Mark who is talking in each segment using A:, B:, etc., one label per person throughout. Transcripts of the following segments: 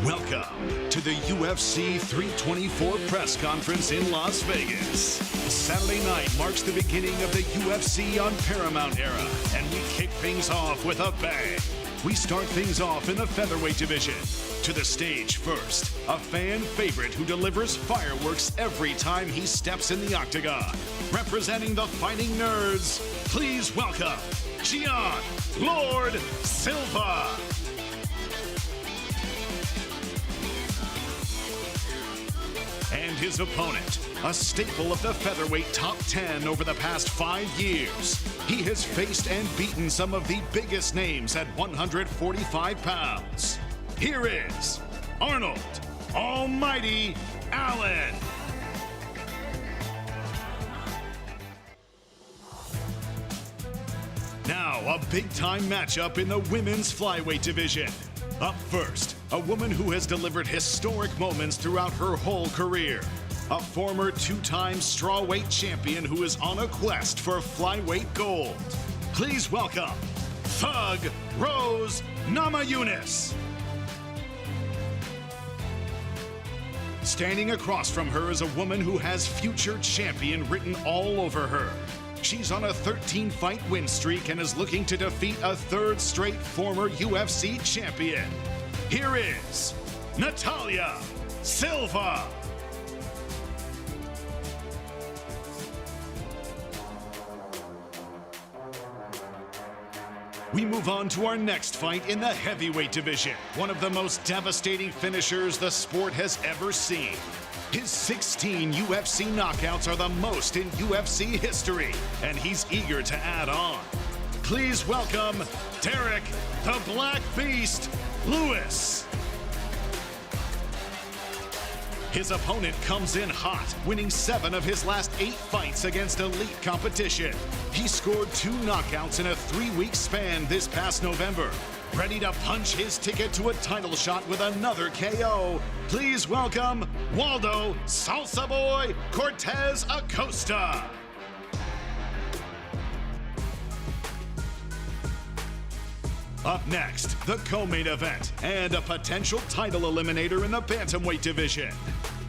A: Welcome to the UFC 324 press conference in Las Vegas. Saturday night marks the beginning of the UFC on Paramount era, and we kick things off with a bang. We start things off in the featherweight division. To the stage first, a fan favorite who delivers fireworks every time he steps in the octagon. Representing the Fighting Nerds, please welcome Justin Lord Silva. And his opponent, a staple of the featherweight top 10 over the past 5 years. He has faced and beaten some of the biggest names at 145 pounds. Here is Arnold Almighty Allen. Now, a big-time matchup in the women's flyweight division. Up first, a woman who has delivered historic moments throughout her whole career. A former two-time strawweight champion who is on a quest for flyweight gold. Please welcome Thug Rose Namajunas. Standing across from her is a woman who has future champion written all over her. She's on a 13-fight win streak and is looking to defeat a third straight former UFC champion. Here is Natalia Silva. We move on to our next fight in the heavyweight division, one of the most devastating finishers the sport has ever seen. His 16 UFC knockouts are the most in UFC history, and he's eager to add on. Please welcome Derrick the Black Beast Lewis. His opponent comes in hot, winning 7 of his last 8 fights against elite competition. He scored 2 knockouts in a 3-week span this past November. Ready to punch his ticket to a title shot with another KO. Please welcome Waldo Salsa Boy Cortes Acosta. Up next, the co-main event and a potential title eliminator in the bantamweight division.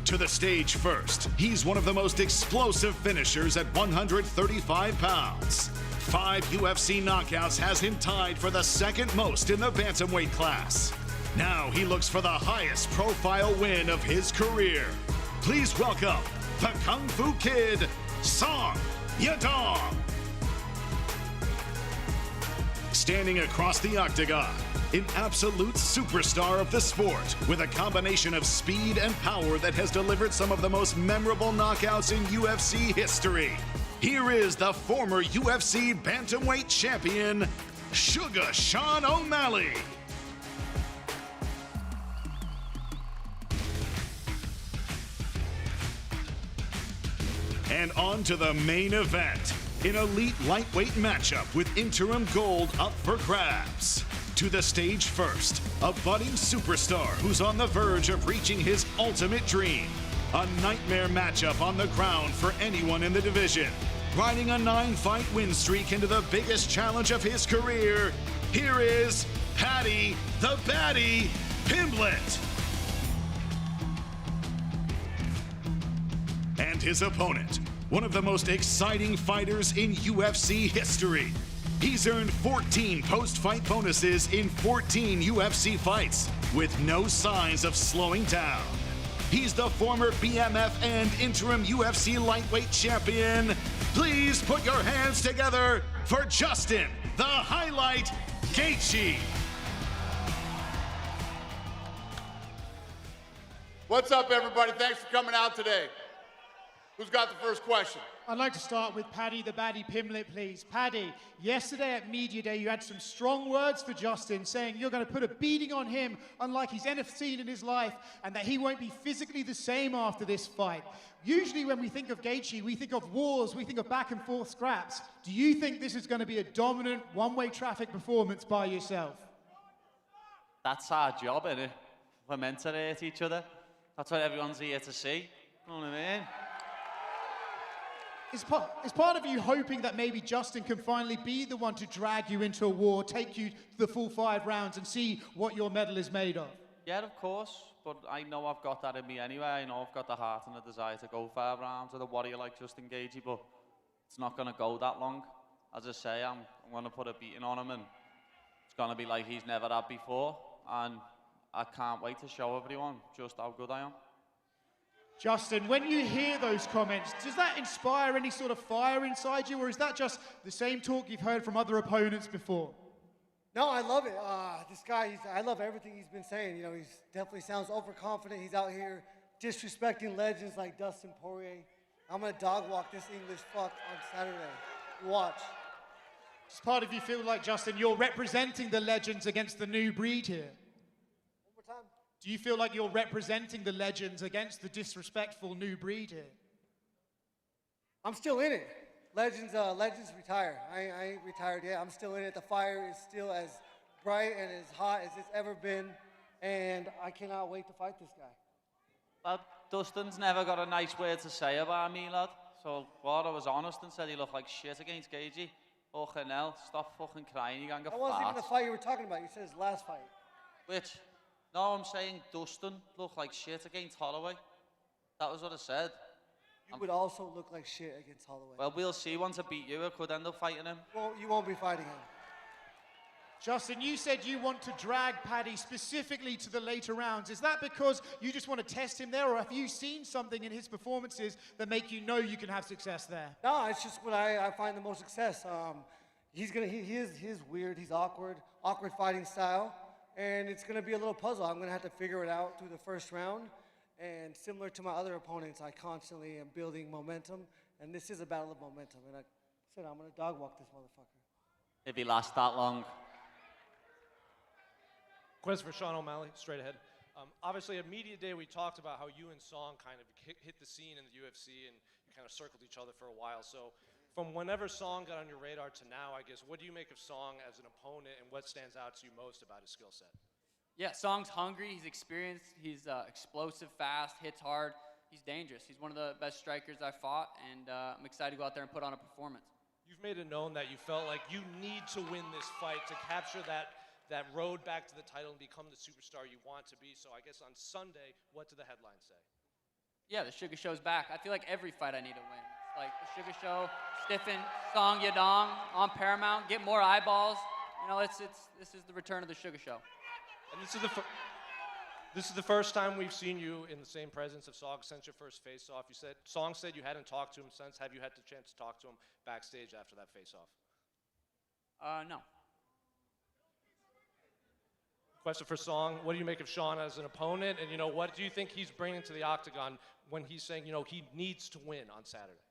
A: To the stage first, he's one of the most explosive finishers at 135 pounds. 5 UFC knockouts has him tied for the second most in the bantamweight class. Now he looks for the highest profile win of his career. Please welcome the Kung Fu Kid, Yadong. Standing across the octagon, an absolute superstar of the sport with a combination of speed and power that has delivered some of the most memorable knockouts in UFC history. Here is the former UFC bantamweight champion, Sugar Sean O'Malley. And on to the main event, an elite lightweight matchup with interim gold up for grabs. To the stage first, a budding superstar who's on the verge of reaching his ultimate dream. A nightmare matchup on the ground for anyone in the division. Riding a 9-fight win streak into the biggest challenge of his career, here is Paddy the Baddy Pimblett. And his opponent, one of the most exciting fighters in UFC history. He's earned 14 post-fight bonuses in 14 UFC fights with no signs of slowing down. He's the former BMF and interim UFC lightweight champion. Please put your hands together for Justin the Highlight Gaethje.
B: What's up, everybody? Thanks for coming out today. Who's got the first question?
C: I'd like to start with Paddy the Baddy Pimblett, please. Paddy, yesterday at Media Day, you had some strong words for Justin, saying you're going to put a beating on him unlike he's ever seen in his life, and that he won't be physically the same after this fight. Usually when we think of Gaethje, we think of wars, we think of back and forth scraps. Do you think this is going to be a dominant one-way traffic performance by yourself?
D: That's our job, innit? We're meant to hate each other. That's what everyone's here to see. You know what I mean?
C: Is part of you hoping that maybe Justin can finally be the one to drag you into a war, take you to the full 5 rounds and see what your medal is made of?
D: Yeah, of course, but I know I've got that in me anyway. I know I've got the heart and the desire to go 5 rounds with a warrior like Justin Gaethje, but it's not going to go that long. As I say, I'm going to put a beating on him, and it's going to be like he's never had before, and I can't wait to show everyone just how good I am.
C: Justin, when you hear those comments, does that inspire any sort of fire inside you, or is that just the same talk you've heard from other opponents before?
E: No, I love it. This guy, I love everything he's been saying. You know, he definitely sounds overconfident. He's out here disrespecting legends like Dustin Poirier. I'm going to dog walk this English fuck on Saturday. Watch.
C: Does part of you feel like, Justin, you're representing the legends against the new breed here?
E: One more time.
C: Do you feel like you're representing the legends against the disrespectful new breed here?
E: I'm still in it. Legends retire. I ain't retired yet. I'm still in it. The fire is still as bright and as hot as it's ever been, and I cannot wait to fight this guy.
D: Well, Dustin's never got a nice word to say about me, lad. So, Waldo was honest and said he looked like shit against Gaethje. Fucking hell, stop fucking crying, you can't get
E: That wasn't even
D: fat.
E: the fight you were talking about. You said his last fight.
D: Which? No, I'm saying Dustin looked like shit against Holloway. That was what I said.
E: You would also look like shit against Holloway.
D: Well, we'll see. Once I beat you, I could end up fighting him.
E: Well, you won't be fighting him.
C: Justin, you said you want to drag Paddy specifically to the later rounds. Is that because you just want to test him there, or have you seen something in his performances that make you know you can have success there?
E: No, it's just what I find the most success. He is weird. He's awkward fighting style, and it's gonna be a little puzzle. I'm gonna have to figure it out through the first round. And similar to my other opponents, I constantly am building momentum, and this is a battle of momentum. And I said I'm gonna dog walk this motherfucker.
D: If he lasts that long.
F: Question for Sean O'Malley, straight ahead. Obviously, at Media Day, we talked about how you and Song kind of hit the scene in the UFC and you kind of circled each other for a while. So from whenever Song got on your radar to now, I guess, what do you make of Song as an opponent, and what stands out to you most about his skill set?
G: Yeah, Song's hungry, he's experienced, he's explosive, fast, hits hard, he's dangerous. He's one of the best strikers I've fought, and I'm excited to go out there and put on a performance.
F: You've made it known that you felt like you need to win this fight to capture that road back to the title and become the superstar you want to be. So I guess on Sunday, what did the headline say?
G: Yeah, the Sugar Show's back. I feel like every fight I need to win. It's like the Sugar Show, stiffen, Song Yadong on Paramount, get more eyeballs. You know, this is the return of the Sugar Show.
F: And this is the first time we've seen you in the same presence of Song since your first face-off. Song said you hadn't talked to him since. Have you had the chance to talk to him backstage after that face-off?
G: No.
F: Question for Song. What do you make of Sean as an opponent? And, what do you think he's bringing to the octagon when he's saying, he needs to win on Saturday?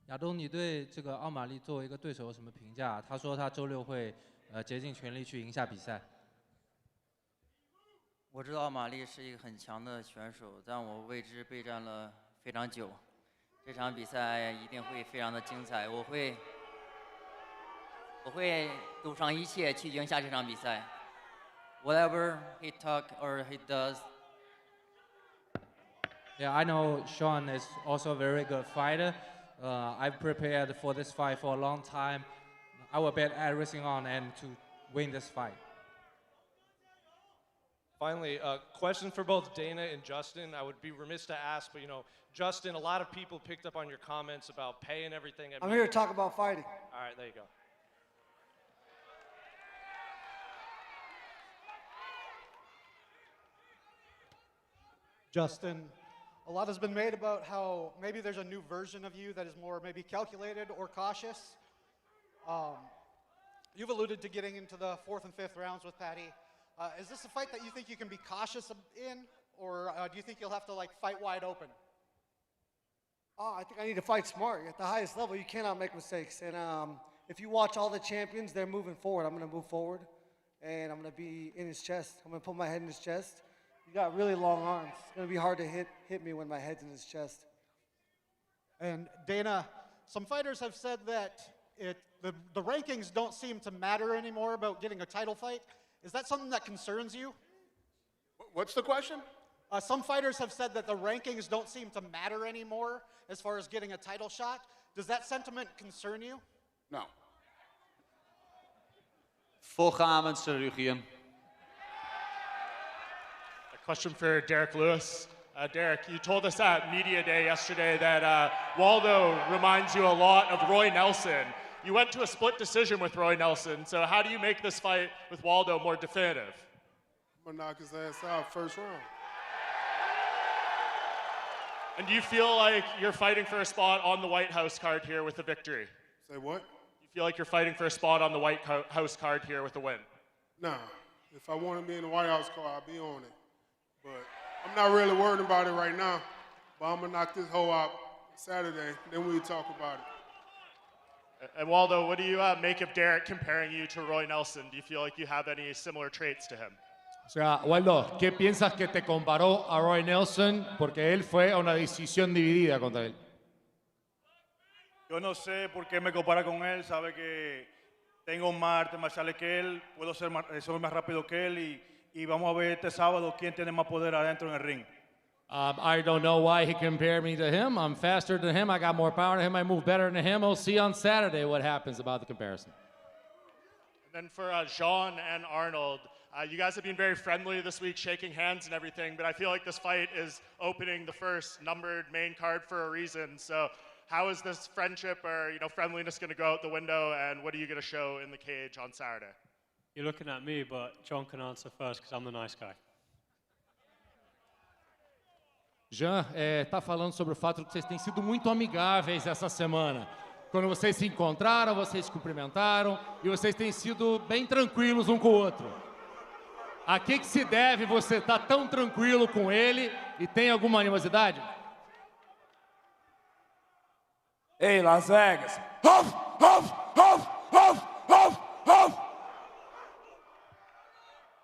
H: 亚东，你对这个奥马利作为一个对手有什么评价？他说他周六会竭尽全力去赢下比赛。
I: 我知道奥马利是一个很强的选手，但我为之备战了非常久。这场比赛一定会非常的精彩，我会赌上一切去赢下这场比赛。Whatever he talk or he does.
H: Yeah, I know Sean is also a very good fighter. I've prepared for this fight for a long time. I will bet everything on and to win this fight.
F: Finally, a question for both Dana and Justin. I would be remiss to ask, but Justin, a lot of people picked up on your comments about pay and everything.
E: I'm here to talk about fighting.
F: All right, there you go.
J: Justin, a lot has been made about how maybe there's a new version of you that is more maybe calculated or cautious. You've alluded to getting into the 4th and 5th rounds with Paddy. Is this a fight that you think you can be cautious in, or do you think you'll have to fight wide open?
E: I think I need to fight smart. At the highest level, you cannot make mistakes. And if you watch all the champions, they're moving forward. I'm going to move forward, and I'm going to be in his chest. I'm going to put my head in his chest. He got really long arms. It's going to be hard to hit me when my head's in his chest.
J: And Dana, some fighters have said that the rankings don't seem to matter anymore about getting a title fight. Is that something that concerns you?
B: What's the question?
J: Some fighters have said that the rankings don't seem to matter anymore as far as getting a title shot. Does that sentiment concern you?
B: No.
D: Fuck Armin Sarukian.
K: Question for Derrick Lewis. Derrick, you told us at Media Day yesterday that Waldo reminds you a lot of Roy Nelson. You went to a split decision with Roy Nelson, so how do you make this fight with Waldo more definitive?
L: I'm gonna knock his ass out first round.
K: And do you feel like you're fighting for a spot on the White House card here with a victory?
L: Say what?
K: You feel like you're fighting for a spot on the White House card here with a win?
L: Nah. If I want to be in the White House car, I'll be on it. But I'm not really worried about it right now. But I'm gonna knock this hoe out Saturday, then we'll talk about it.
K: And Waldo, what do you make of Derrick comparing you to Roy Nelson? Do you feel like you have any similar traits to him?
M: O sea, Waldo, ¿qué piensas que te comparó a Roy Nelson? Porque él fue a una decisión dividida contra él.
N: Yo no sé por qué me compara con él, sabe que tengo más artes marciales que él, puedo ser soy más rápido que él y vamos a ver este sábado quién tiene más poder adentro en el ring.
M: I don't know why he compared me to him. I'm faster than him. I got more power than him. I move better than him. We'll see on Saturday what happens about the comparison.
K: And then for Jean and Arnold, you guys have been very friendly this week, shaking hands and everything, but I feel like this fight is opening the first numbered main card for a reason. So how is this friendship or friendliness going to go out the window, and what are you going to show in the cage on Saturday?
O: You're looking at me, but John can answer first because I'm the nice guy.
M: Jean está falando sobre o fato de que vocês têm sido muito amigáveis essa semana. Quando vocês se encontraram, vocês se cumprimentaram e vocês têm sido bem tranquilos um com o outro. A que se deve você estar tão tranquilo com ele e tem alguma animosidade?
P: Ei, Las Vegas. Huff, huff, huff, huff, huff, huff.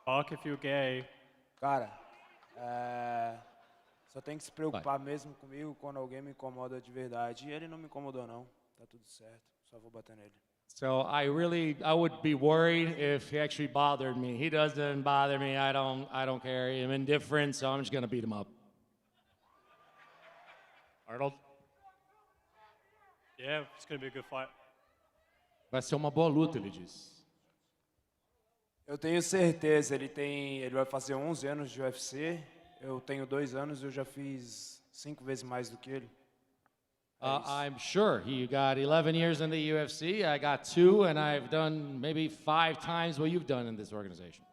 O: Bark if you're gay.
P: Cara, só tem que se preocupar mesmo comigo quando alguém me incomoda de verdade. E ele não me incomodou não, tá tudo certo, só vou bater nele.
M: So I would be worried if he actually bothered me. He doesn't bother me. I don't care. I'm indifferent, so I'm just gonna beat him up.
K: Arnold?
O: Yeah, it's going to be a good fight.
M: Vai ser uma boa luta, ele disse.
P: Eu tenho certeza, ele vai fazer 11 anos de UFC. Eu tenho 2 anos e eu já fiz 5 vezes mais do que ele.
M: I'm sure. He got 11 years in the UFC. I got 2, and I've done maybe 5 times what you've done in this organization.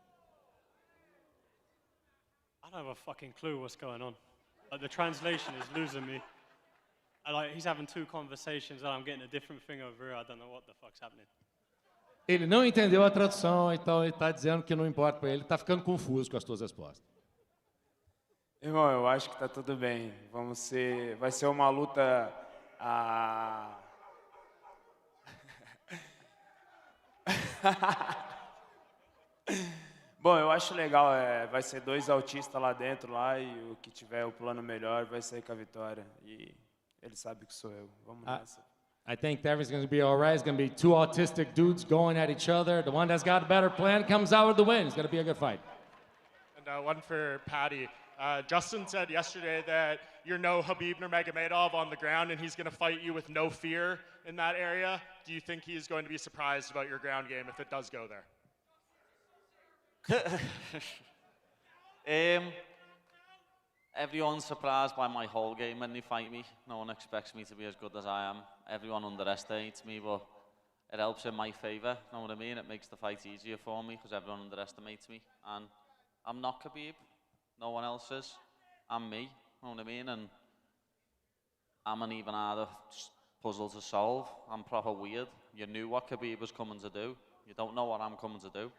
O: I don't have a fucking clue what's going on. Like, the translation is losing me. He's having 2 conversations and I'm getting a different thing over here. I don't know what the fuck's happening.
M: Ele não entendeu a tradução, então ele está dizendo que não importa para ele. Ele está ficando confuso com as tuas respostas.
P: Irmão, eu acho que tá tudo bem. Vai ser uma luta. Bom, eu acho legal. Vai ser 2 autistas lá dentro e o que tiver o plano melhor vai sair com a vitória. E ele sabe que sou eu. Vamos nessa.
M: I think everything's going to be all right. It's going to be 2 autistic dudes going at each other. The one that's got a better plan comes out with the win. It's going to be a good fight.
K: And one for Paddy. Justin said yesterday that you're no Khabib Nurmagomedov on the ground, and he's going to fight you with no fear in that area. Do you think he's going to be surprised about your ground game if it does go there?
D: Everyone's surprised by my whole game when they fight me. No one expects me to be as good as I am. Everyone underestimates me, but it helps in my favor. Know what I mean? It makes the fight easier for me because everyone underestimates me. And I'm not Khabib. No one else is. I'm me. Know what I mean? And I'm an even harder puzzle to solve. I'm proper weird. You knew what Khabib was coming to do. You don't know what I'm coming to do.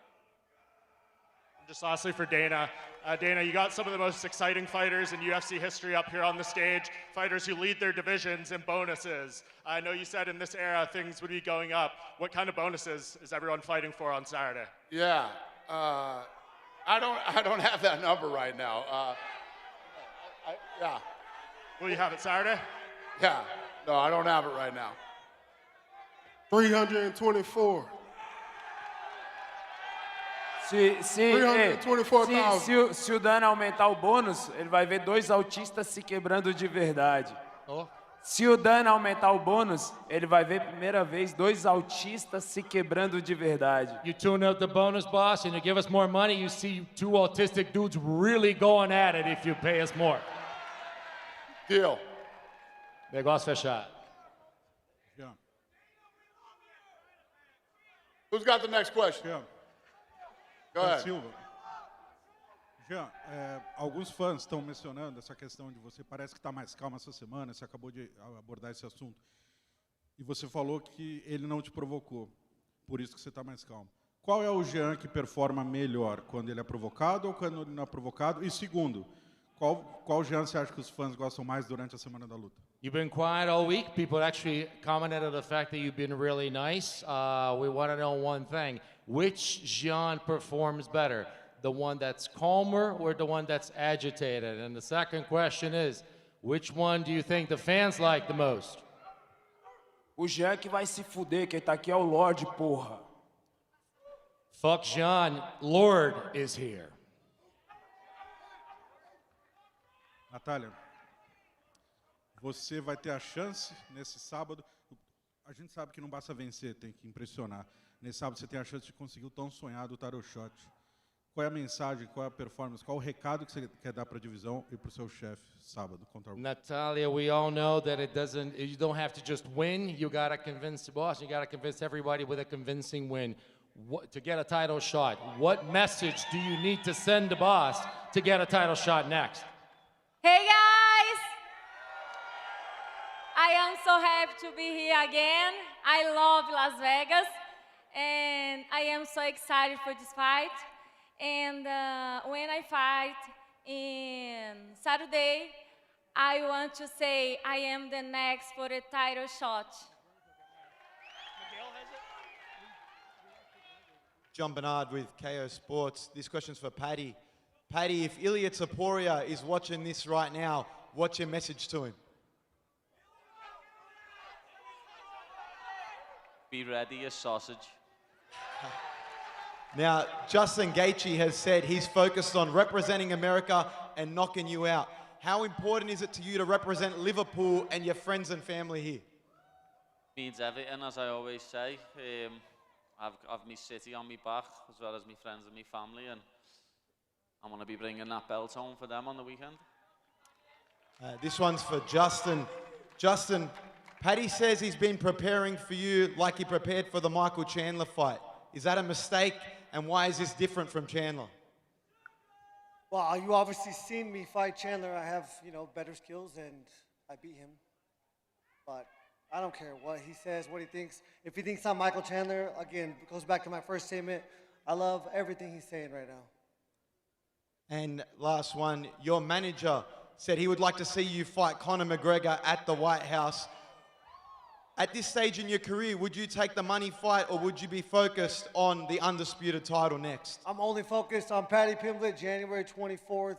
K: Just lastly for Dana. Dana, you got some of the most exciting fighters in UFC history up here on the stage, fighters who lead their divisions and bonuses. I know you said in this era things would be going up. What kind of bonuses is everyone fighting for on Saturday?
B: Yeah, I don't have that number right now. Yeah.
K: Will you have it Saturday?
B: Yeah, no, I don't have it right now.
L: 324.
P: Se o Dana aumentar o bônus, ele vai ver 2 autistas se quebrando de verdade.
M: Oh.
P: Se o Dana aumentar o bônus, ele vai ver primeira vez 2 autistas se quebrando de verdade.
M: You tune up the bonus, boss, and you give us more money, you see 2 autistic dudes really going at it if you pay us more.
B: Deal.
M: Negócio fechado.
J: Yeah.
B: Who's got the next question?
Q: Yeah.
B: Go ahead.
Q: Silva. Jean, alguns fãs estão mencionando essa questão de você parece que está mais calmo essa semana, você acabou de abordar esse assunto. E você falou que ele não te provocou, por isso que você está mais calmo. Qual é o Jean que performa melhor, quando ele é provocado ou quando ele não é provocado? E segundo, qual Jean você acha que os fãs gostam mais durante a semana da luta?
M: You've been quiet all week. People actually commented on the fact that you've been really nice. We want to know one thing. Which Jean performs better? The one that's calmer or the one that's agitated? And the second question is, which one do you think the fans like the most?
P: O Jean que vai se fuder, quem tá aqui é o Lorde, porra.
M: Fuck Jean, Lord is here.
Q: Natália, você vai ter a chance nesse sábado. A gente sabe que não basta vencer, tem que impressionar. Nesse sábado você tem a chance de conseguir o tão sonhado title shot. Qual é a mensagem, qual é a performance, qual é o recado que você quer dar para a divisão e para o seu chefe sábado contra o...
M: Natalia, we all know that you don't have to just win. You got to convince the boss. You got to convince everybody with a convincing win to get a title shot. What message do you need to send the boss to get a title shot next?
R: Hey guys! I am so happy to be here again. I love Las Vegas and I am so excited for this fight. And when I fight in Saturday, I want to say I am the next for the title shot.
S: John Bernard with KO Sports. This question's for Paddy. Paddy, if Ilya Topuria is watching this right now, what's your message to him?
D: Be ready, you sausage.
S: Now, Justin Gaethje has said he's focused on representing America and knocking you out. How important is it to you to represent Liverpool and your friends and family here?
D: Means everything, as I always say. I've my city on my back, as well as my friends and my family, and I'm going to be bringing that belt home for them on the weekend.
S: This one's for Justin. Justin, Paddy says he's been preparing for you like he prepared for the Michael Chandler fight. Is that a mistake? And why is this different from Chandler?
E: Well, you obviously seen me fight Chandler. I have, better skills, and I beat him. But I don't care what he says, what he thinks. If he thinks I'm Michael Chandler, again, it goes back to my first statement. I love everything he's saying right now.
S: And last one, your manager said he would like to see you fight Conor McGregor at the White House. At this stage in your career, would you take the money fight or would you be focused on the undisputed title next?
E: I'm only focused on Paddy Pimblett, January 24th.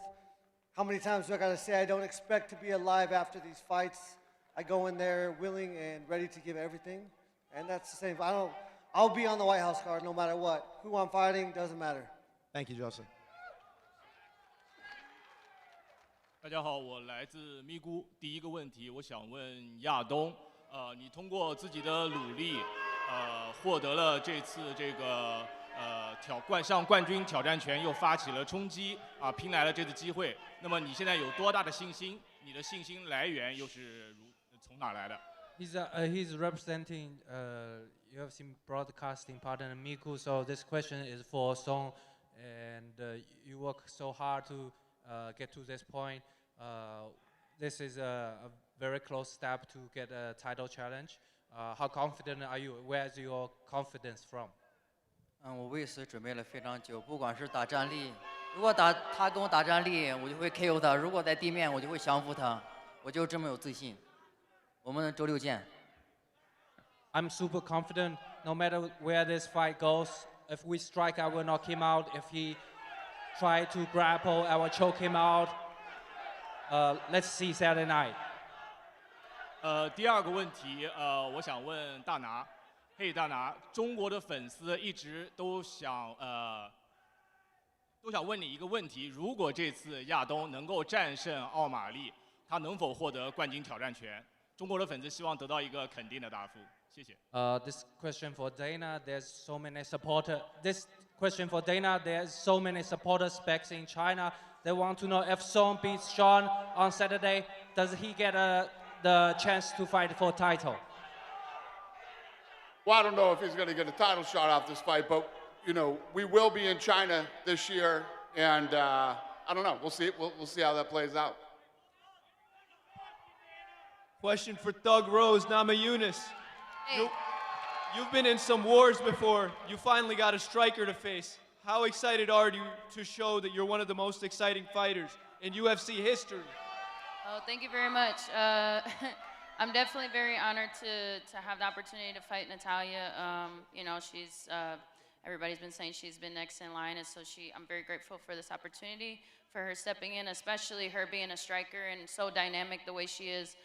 E: How many times do I got to say I don't expect to be alive after these fights? I go in there willing and ready to give everything. And that's the same. I'll be on the White House card no matter what. Who I'm fighting doesn't matter.
S: Thank you, Justin.
T: 大家好，我来自咪咕。第一个问题，我想问亚东，你通过自己的努力，获得了这次这个向冠军挑战权又发起了冲击，拼来了这次机会。那么你现在有多大的信心？你的信心来源又是从哪来的？
H: He's representing UFC broadcasting partner Miku, so this question is for Song, and you work so hard to get to this point. This is a very close step to get a title challenge. How confident are you? Where is your confidence from?
I: 我为此准备了非常久，不管是打站立，如果他跟我打站立，我就会 KO 他；如果在地面，我就会降服他。我就这么有自信。我们周六见。
H: I'm super confident. No matter where this fight goes, if we strike, I will knock him out. If he try to grapple, I will choke him out. Let's see Saturday night.
T: 第二个问题，我想问大拿，嘿，大拿，中国的粉丝一直都想问你一个问题：如果这次亚东能够战胜奥马利，他能否获得冠军挑战权？中国的粉丝希望得到一个肯定的答复。谢谢。
H: This question for Dana. There's so many supporters. This question for Dana. There's so many supporters back in China. They want to know if Song beats Sean on Saturday, does he get the chance to fight for title?
B: Well, I don't know if he's going to get a title shot off this fight, but you know, we will be in China this year, and I don't know. We'll see. We'll see how that plays out.
U: Question for Thug Rose, Namajunas.
V: Hey.
U: You've been in some wars before. You finally got a striker to face. How excited are you to show that you're one of the most exciting fighters in UFC history?
V: Oh, thank you very much. I'm definitely very honored to have the opportunity to fight Natalia. You know, she's everybody's been saying she's been next in line, and so I'm very grateful for this opportunity, for her stepping in, especially her being a striker and so dynamic the way she is.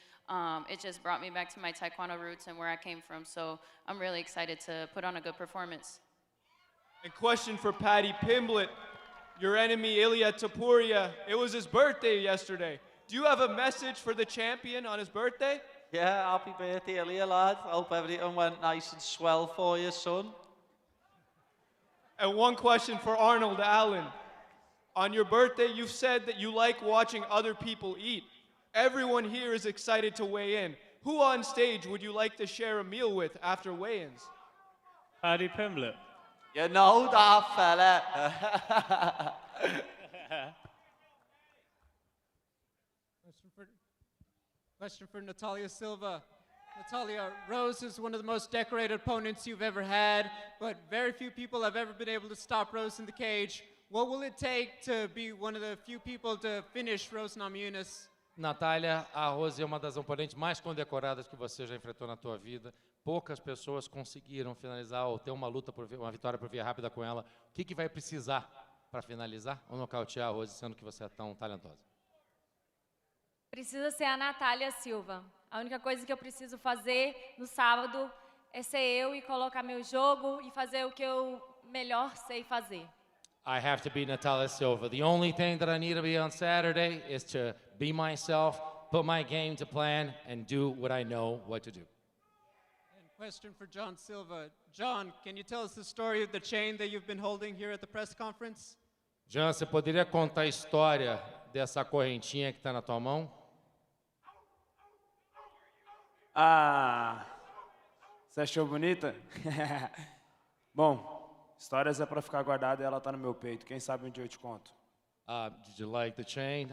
V: It just brought me back to my Taekwondo roots and where I came from. So I'm really excited to put on a good performance.
U: And question for Paddy Pimblett, your enemy Ilya Topuria. It was his birthday yesterday. Do you have a message for the champion on his birthday?
D: Yeah, happy birthday, Ilya, lad. I hope everything went nice and swell for you, son.
U: And one question for Arnold Allen. On your birthday, you've said that you like watching other people eat. Everyone here is excited to weigh in. Who on stage would you like to share a meal with after weigh-ins?
O: Paddy Pimblett.
D: You know that, fella.
W: Question for Natalia Silva. Natalia, Rose is one of the most decorated opponents you've ever had, but very few people have ever been able to stop Rose in the cage. What will it take to be one of the few people to finish Rose Namajunas?
M: Natália, a Rose é uma das oponentes mais condecoradas que você já enfrentou na tua vida. Poucas pessoas conseguiram finalizar ou ter uma luta, uma vitória por via rápida com ela. O que vai precisar para finalizar ou nocautear a Rose, sendo que você é tão talentosa?
R: Precisa ser a Natalia Silva. A única coisa que eu preciso fazer no sábado é ser eu e colocar meu jogo e fazer o que eu melhor sei fazer.
M: I have to be Natalia Silva. The only thing that I need to be on Saturday is to be myself, put my game to plan, and do what I know what to do.
W: And question for John Silva. John, can you tell us the story of the chain that you've been holding here at the press conference?
M: Jean, você poderia contar a história dessa correntinha que está na tua mão?
P: Ah, você achou bonita? Bom, histórias é para ficar guardada e ela tá no meu peito. Quem sabe um dia eu te conto.
M: Did you like the chain?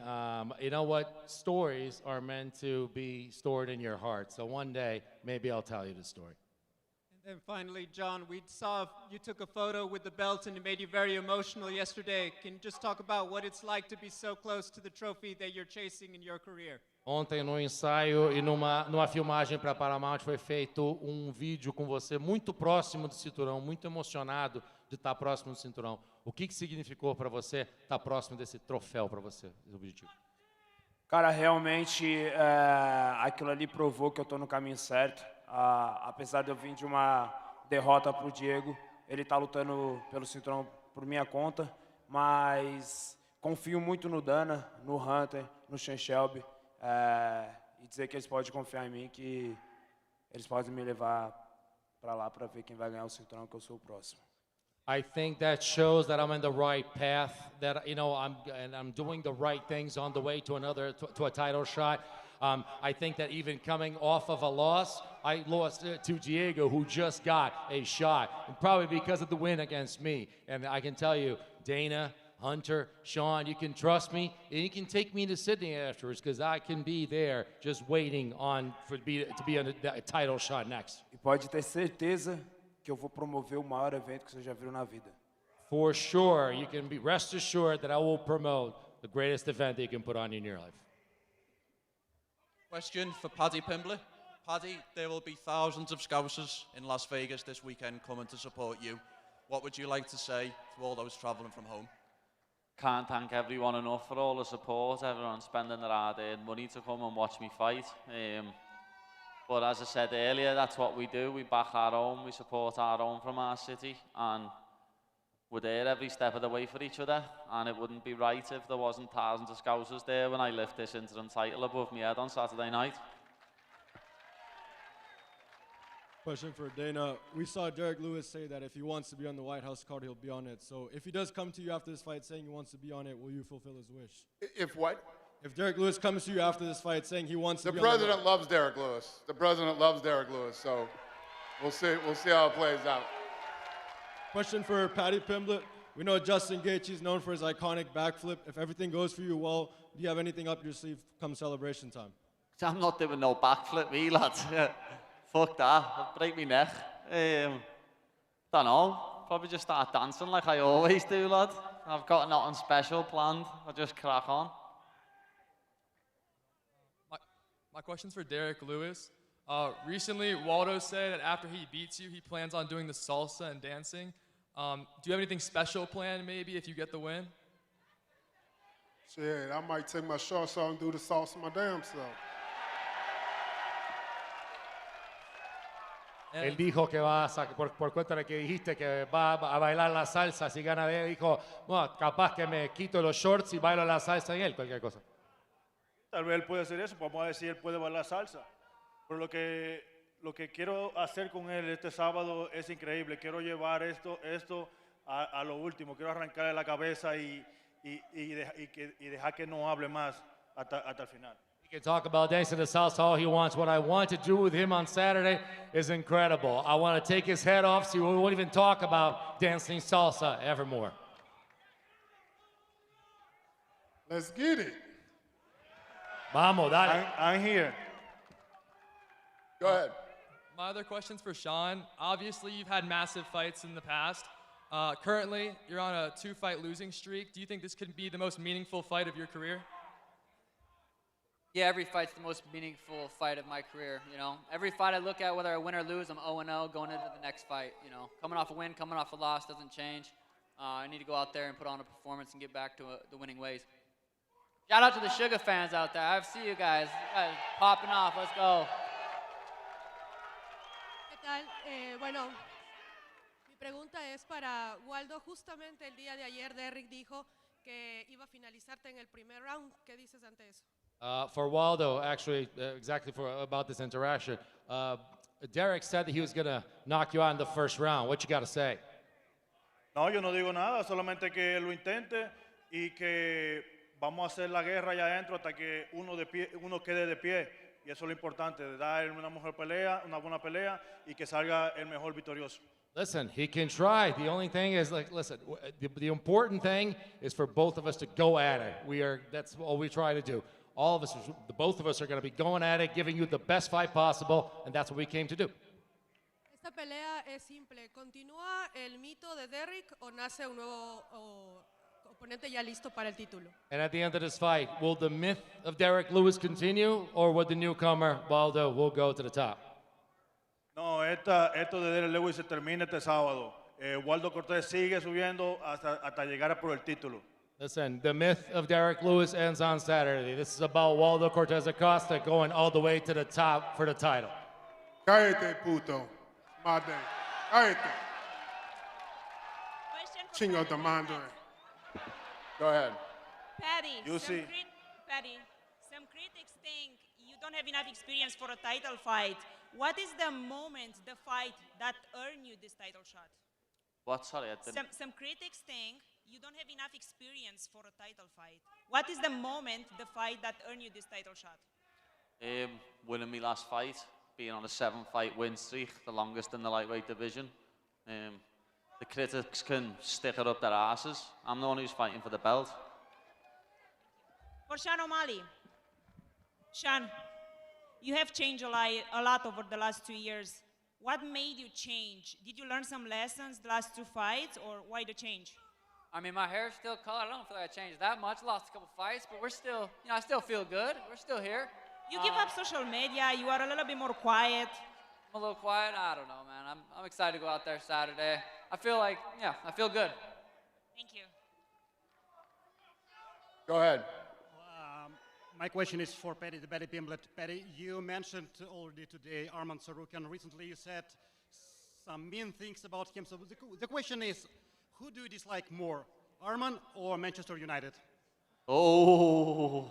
M: You know what? Stories are meant to be stored in your heart. So one day, maybe I'll tell you the story.
W: And then finally, John, we saw you took a photo with the belt and it made you very emotional yesterday. Can you just talk about what it's like to be so close to the trophy that you're chasing in your career?
M: Ontem, no ensaio e numa filmagem para Paramount, foi feito um vídeo com você muito próximo do cinturão, muito emocionado de estar próximo do cinturão. O que significou para você estar próximo desse troféu para você, esse objetivo?
P: Cara, realmente aquilo ali provou que eu estou no caminho certo. Apesar de eu vir de uma derrota para o Diego, ele está lutando pelo cinturão por minha conta, mas confio muito no Dana, no Hunter, no Sean Shelby. E dizer que eles podem confiar em mim, que eles podem me levar para lá para ver quem vai ganhar o cinturão, que eu sou o próximo.
M: I think that shows that I'm in the right path, that I'm doing the right things on the way to a title shot. I think that even coming off of a loss, I lost to Diego, who just got a shot, and probably because of the win against me. And I can tell you, Dana, Hunter, Sean, you can trust me, and you can take me to Sydney afterwards, because I can be there just waiting to be on a title shot next.
P: E pode ter certeza que eu vou promover o maior evento que você já viu na vida.
M: For sure, you can rest assured that I will promote the greatest event that you can put on in your life.
X: Question for Paddy Pimblett. Paddy, there will be thousands of Scousers in Las Vegas this weekend coming to support you. What would you like to say to all those travelling from home?
D: Can't thank everyone enough for all the support, everyone spending their hard-earned money to come and watch me fight. But as I said earlier, that's what we do. We back our own, we support our own from our city, and we're there every step of the way for each other. And it wouldn't be right if there wasn't thousands of Scousers there when I lift this interim title above my head on Saturday night.
A: Question for Dana. We saw Derrick Lewis say that if he wants to be on the White House card, he'll be on it. So if he does come to you after this fight saying he wants to be on it, will you fulfill his wish?
B: If what?
A: If Derrick Lewis comes to you after this fight saying he wants to
B: The
A: be on the
B: president loves Derrick Lewis. The president loves Derrick Lewis. So we'll see. We'll see how it plays out.
A: Question for Paddy Pimblett. We know Justin Gaethje is known for his iconic backflip. If everything goes for you well, do you have anything up your sleeve come celebration time?
D: I'm not doing no backflip, me, lads. Fuck that. I'll break my neck. Don't know. Probably just start dancing like I always do, lad. I've got nothing special planned. I'll just crack on.
C: My question's for Derrick Lewis. Recently, Waldo said that after he beats you, he plans on doing the salsa and dancing. Do you have anything special planned, maybe, if you get the win?
L: Shit, I might take my shorts off and do the salsa my damn self.
M: Él dijo que va a sacar, por cuenta de que dijiste que va a bailar la salsa, si gana, dijo, bueno, capaz que me quito los shorts y bailo la salsa en él, cualquier cosa.
N: Tal vez él puede hacer eso, vamos a ver si él puede bailar salsa. Pero lo que quiero hacer con él este sábado es increíble. Quiero llevar esto a lo último. Quiero arrancarle la cabeza y dejar que no hable más hasta el final.
M: He can talk about dancing the salsa all he wants. What I want to do with him on Saturday is incredible. I want to take his head off so we won't even talk about dancing salsa evermore.
L: Let's get it.
M: Vamos, dale.
N: I'm here.
B: Go ahead.
C: My other question's for Sean. Obviously, you've had massive fights in the past. Currently, you're on a 2-fight losing streak. Do you think this could be the most meaningful fight of your career?
F: Yeah, every fight's the most meaningful fight of my career, you know. Every fight I look at, whether I win or lose, I'm 0-0 going into the next fight, you know. Coming off a win, coming off a loss doesn't change. I need to go out there and put on a performance and get back to the winning ways. Shout out to the Sugar fans out there. I see you guys. You guys popping off. Let's go.
G: ¿Qué tal? Bueno, mi pregunta es para Waldo. Justamente el día de ayer Derrick dijo que iba a finalizarte en el primer round. ¿Qué dices ante eso?
M: For Waldo, actually, exactly about this interaction, Derrick said that he was going to knock you out in the first round. What you got to say?
N: No, yo no digo nada, solamente que lo intente y que vamos a hacer la guerra allá adentro hasta que uno quede de pie. Y eso es lo importante, dar una mejor pelea, una buena pelea y que salga el mejor victorioso.
M: Listen, he can try. The only thing is, like, listen, the important thing is for both of us to go at it. That's all we try to do. All of us, both of us are going to be going at it, giving you the best fight possible, and that's what we came to do.
G: Esta pelea es simple. ¿Continúa el mito de Derrick o nace un nuevo oponente ya listo para el título?
M: And at the end of this fight, will the myth of Derrick Lewis continue, or will the newcomer, Waldo, will go to the top?
N: No, esto de Derrick Lewis se termina este sábado. Waldo Cortes sigue subiendo hasta llegar a por el título.
M: Listen, the myth of Derrick Lewis ends on Saturday. This is about Waldo Cortes Acosta going all the way to the top for the title.
L: Cállate, puto. My day. Cállate. Chingo de madre.
B: Go ahead.
Y: Paddy,
N: You see.
Y: some critics think you don't have enough experience for a title fight. What is the moment, the fight, that earned you this title shot?
D: What? Sorry, I didn't.
Y: Some critics think you don't have enough experience for a title fight. What is the moment, the fight, that earned you this title shot?
D: Winning my last fight, being on a 7-fight win streak, the longest in the lightweight division. The critics can stick it up their asses. I'm the one who's fighting for the belt.
Y: For Sean O'Malley. Sean, you have changed a lot over the last 2 years. What made you change? Did you learn some lessons the last 2 fights, or why the change?
F: I mean, my hair's still colored. I don't feel like I changed that much. Lost a couple fights, but we're still, you know, I still feel good. We're still here.
Y: You give up social media. You are a little bit more quiet.
F: I'm a little quiet. I don't know, man. I'm excited to go out there Saturday. I feel like, yeah, I feel good.
Y: Thank you.
B: Go ahead.
J: My question is for Paddy Pimblett. Paddy, you mentioned already today Arman Tsarukyan. Recently you said some mean things about him. So the question is, who do you dislike more, Arman or Manchester United?
D: Oh,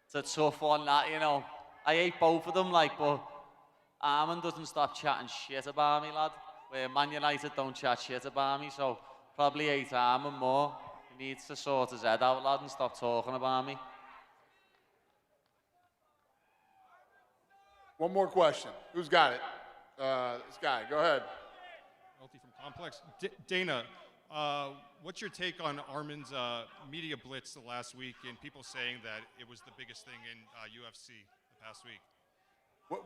D: it's a tough one, that, you know. I hate both of them, like, but Armin doesn't stop chatting shit about me, lad. Where Man United don't chat shit about me, so probably hate Armin more. He needs to sort his head out, lad, and stop talking about me.
B: One more question. Who's got it? This guy. Go ahead.
E: Healthy from Complex. Dana, what's your take on Armin's media blitz the last week and people saying that it was the biggest thing in UFC the past week?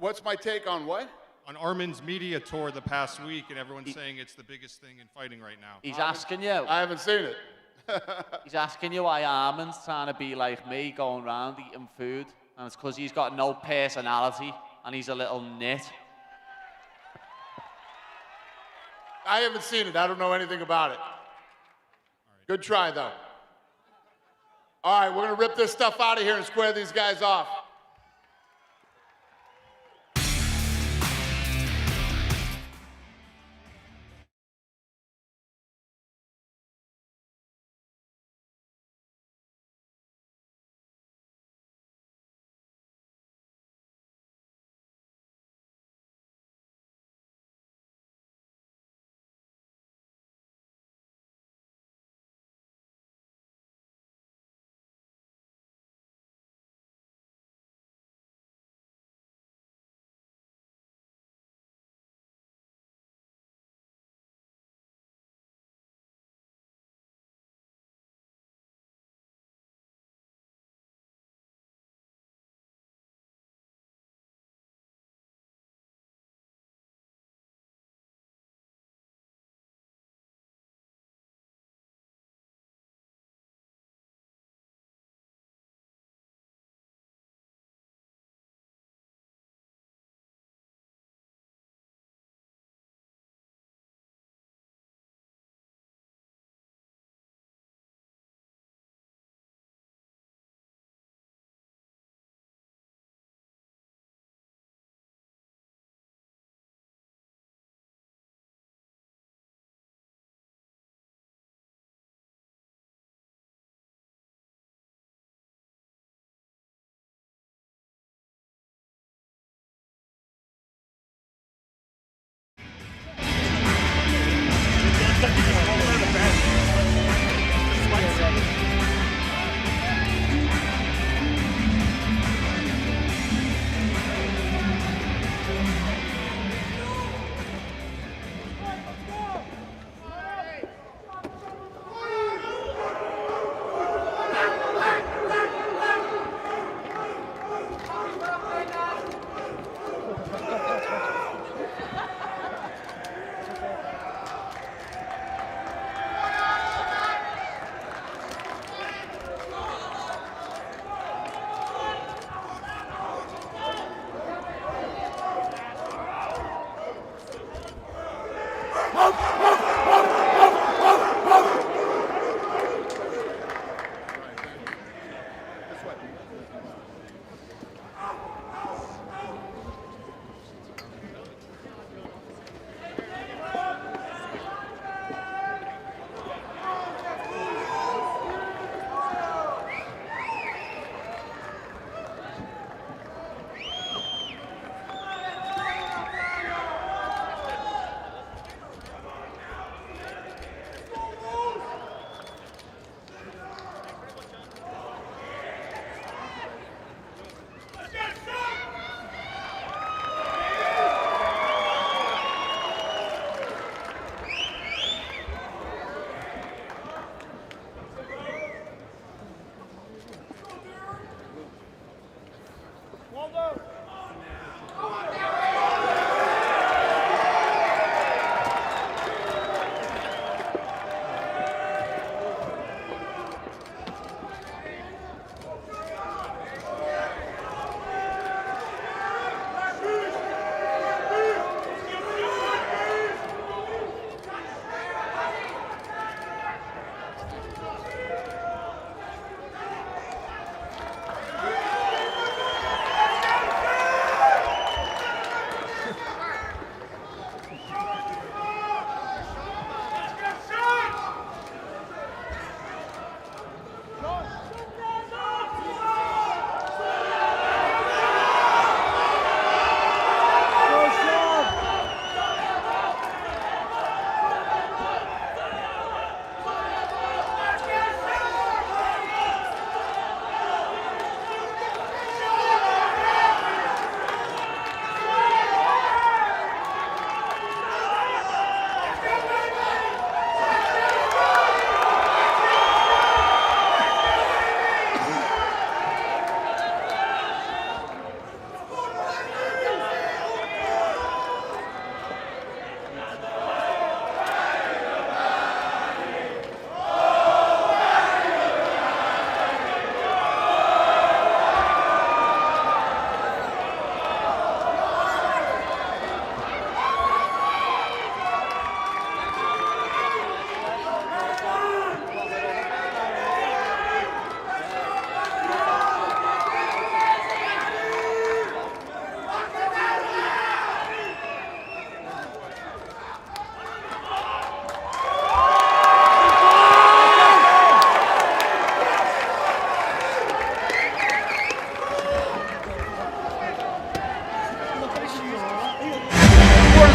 B: What's my take on what?
E: On Armin's media tour the past week, and everyone's saying it's the biggest thing in fighting right now.
D: He's asking you.
B: I haven't seen it.
D: He's asking you why Armin's trying to be like me, going around eating food. And it's because he's got no personality and he's a little nit.
B: I haven't seen it. I don't know anything about it. Good try, though. All right, we're going to rip this stuff out of here and square these guys off.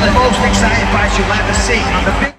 I: the most exciting fights you'll ever see on the big